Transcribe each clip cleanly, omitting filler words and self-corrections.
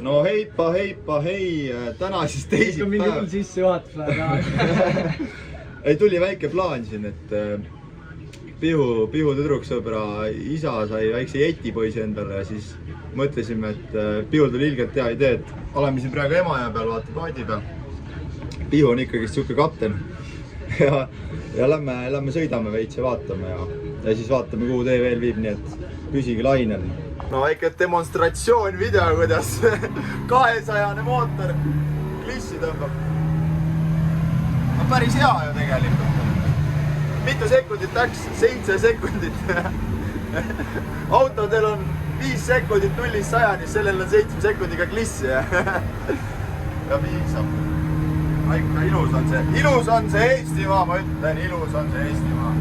no heipa, hei, täna siis teisipäev. Mingi hull sissejuhatus läheb. Ei, tuli väike plaan siin, et Pihu tüdruksõbra isa sai väikse jetipoisi endale ja siis mõtlesime, et Pihul tuli ilgelt hea idee, et oleme siin praegu Emajõe peal, vaata paadi peal. Pihu on ikkagi siuke kapten ja lähme sõidame veits ja vaatame ja siis vaatame, kuhu tee veel viib, nii et püsige lainel. No väike demonstratsioon video, kuidas 200-ne mootor klissi tõmbab. No päris hea ju tegelikult. Mitu sekundit läks? 7 sekundit. Autodel on 5 sekundit 0-100-ni, sellel on 7 sekundiga klissi. Ja piisab. Ikka ilus on see Eestimaa, ma ütlen, ilus on see Eestimaa.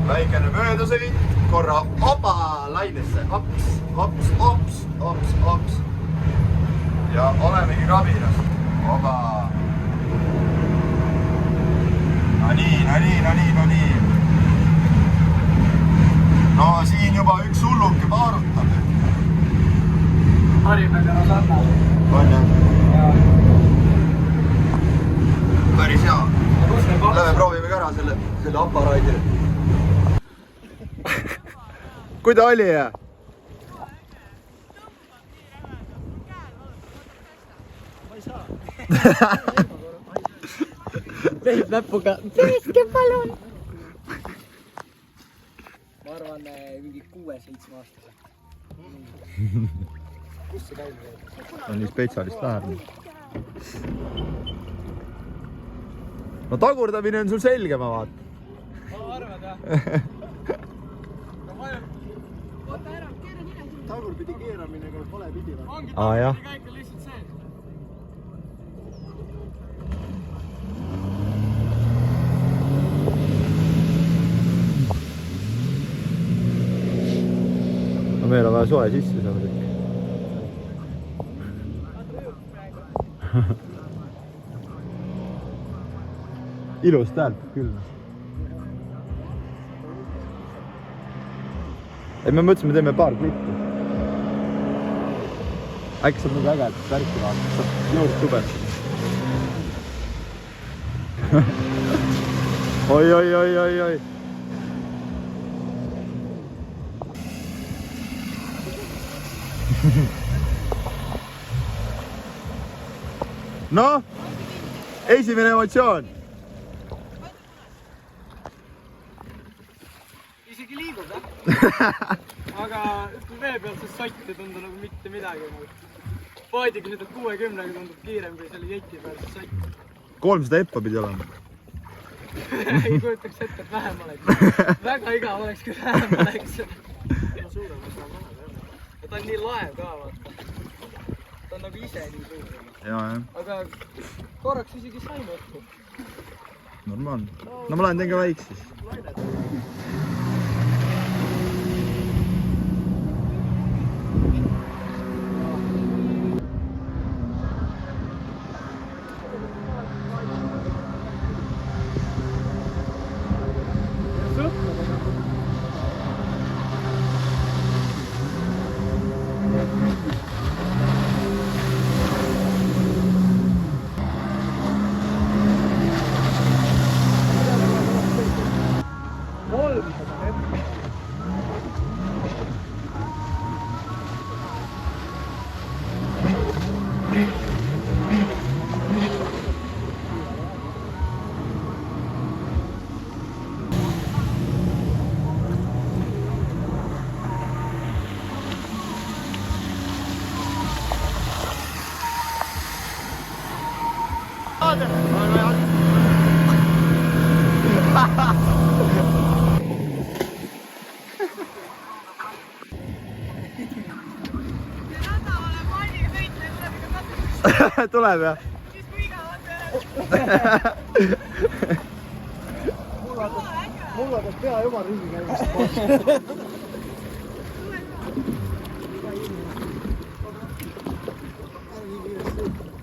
Väikene möödasõit, korra opa lainesse, ops. Ja olemegi kabinas. Oba. No nii. No siin juba üks hulluke paarutab. Harimäge on sarna. On jah? Päris hea. Lähme proovime ka ära selle aparaadi. Kui ta oli? Ma ei saa. Teeb näpuga. Peeske palun. Ma arvan, mingi 6-7 aastase. Kus see käib? On nii spetsialist läheb. No tagurdamine on sul selge, ma vaatan. Ma arvad, jah. Tagurpidi keeramine käib vale pidi. Ongi tagurpidi käik on lihtsalt see. No meil on vaja soe sisse saada kõik. Ilus täälp küll. Ei, me mõtlesime, teeme paar klippi. Äkki saab nagu ägelt värki vaata, saab juurde tubestada. Oi. No, esimene emotsioon. Isegi liigub, jah? Aga vee pealt see sott ei tundu nagu mitte midagi. Paadiga nüüd 60-ga tundub kiirem kui selle jeti peal see sott. 300 eppa pidi olema. Ei kujutaks ette, et vähem oleks. Väga igav oleks, kui vähem oleks. Ma suurem ei saa mõneda. Ja ta on nii laev ka, vaata. Ta on nagu ise nii suur. Jah. Aga korraks isegi saime õhku. Normaalne. No ma lähen teen ka väiks siis. Tuleb jah? Siis kui igavad Mul vaatas pea juba ringi käimist.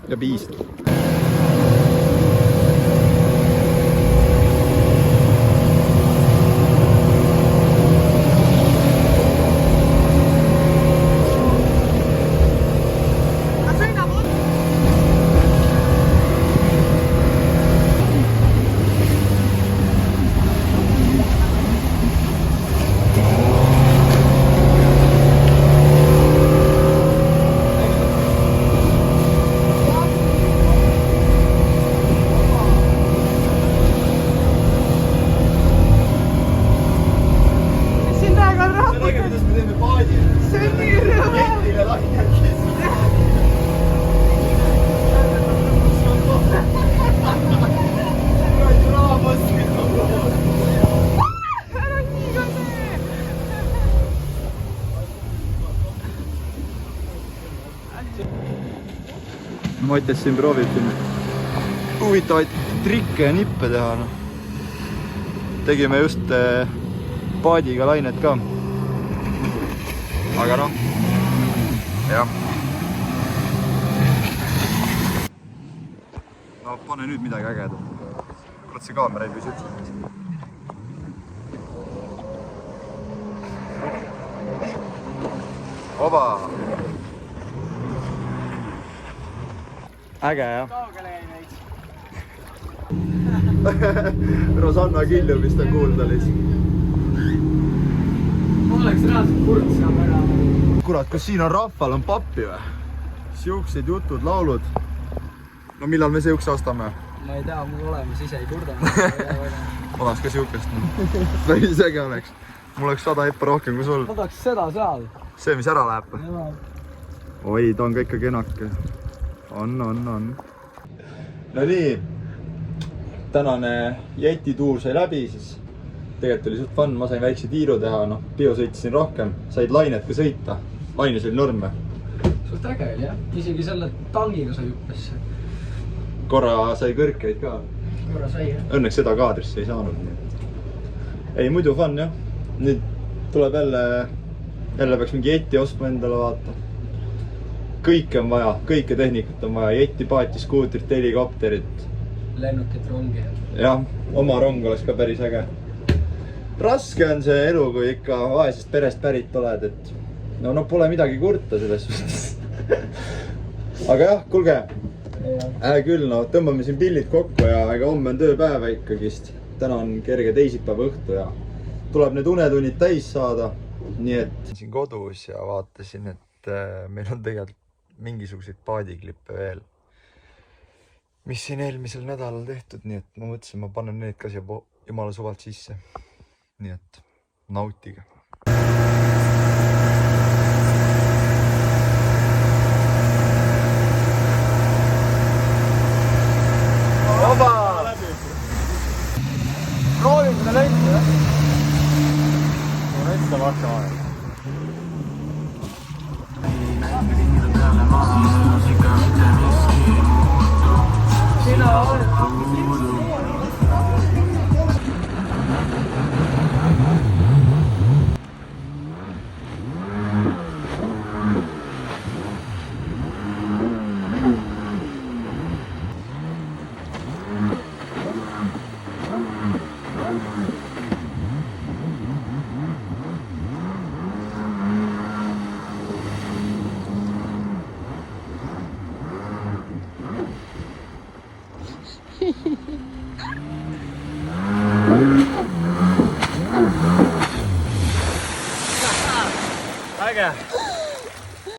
Ja piist. sõidab Mattias siin proovib siin huvitavaid trikke ja nippe teha. No. Tegime just paadiga lainet ka. Aga noh, jah. No pane nüüd midagi ägedat. Kurat see kaamera ei püsi üldse. Oba! Äge jah. Kaugele jäi veits. Rosanna kiljumist on kuulda lihtsalt. Ma oleks reaalselt kurd saab ära. Kurat, kas siin on rahval on pappi või? Siuksed jutud, laulud. No millal me siukse ostame? Ma ei tea, mul olemas ise ei kurda. Oleks ka siukest. Päris äge oleks. Mul oleks 100 eppa rohkem kui sul. Ma tahaks seda seal. See, mis ära läheb? Oi, ta on ka ikka kenake. On. No nii. Tänane jetituur sai läbi, siis tegelikult oli suht fun, ma sain väikse tiiru teha, noh, Pio sõitsin rohkem, said lainet ka sõita, laines oli norme. Suht äge oli jah, isegi selle tangiga sai hüppesse. Korra sai kõrkeid ka. Korra sai jah. Õnneks seda kaadrisse ei saanud. Ei, muidu fun jah, nüüd tuleb jälle peaks mingi jetti ostma endale vaata. Kõike on vaja, kõike tehnikat on vaja, jetti, paati, skuutrit, helikopterit. Lennukit, rongi. Jah, oma rong oleks ka päris äge. Raske on see elu, kui ikka vaesest perest pärit oled, et no pole midagi kurta selles suhtes. Aga jah, kuulge, küll, no tõmbame siin pillid kokku ja ega homme on tööpäeva ikkagist. Täna on kerge teisipäeva õhtu ja tuleb need unetunnid täis saada. Nii et siin kodus ja vaatasin, et meil on tegelikult mingisuguseid paadiklippe veel, mis siin eelmisel nädalal tehtud, nii et ma mõtlesin, ma panen need ka siia jumala suvalt sisse. Nii et nautige. Oba! Proovime seda lenti, jah? No lenta vaata aeg. Sina oled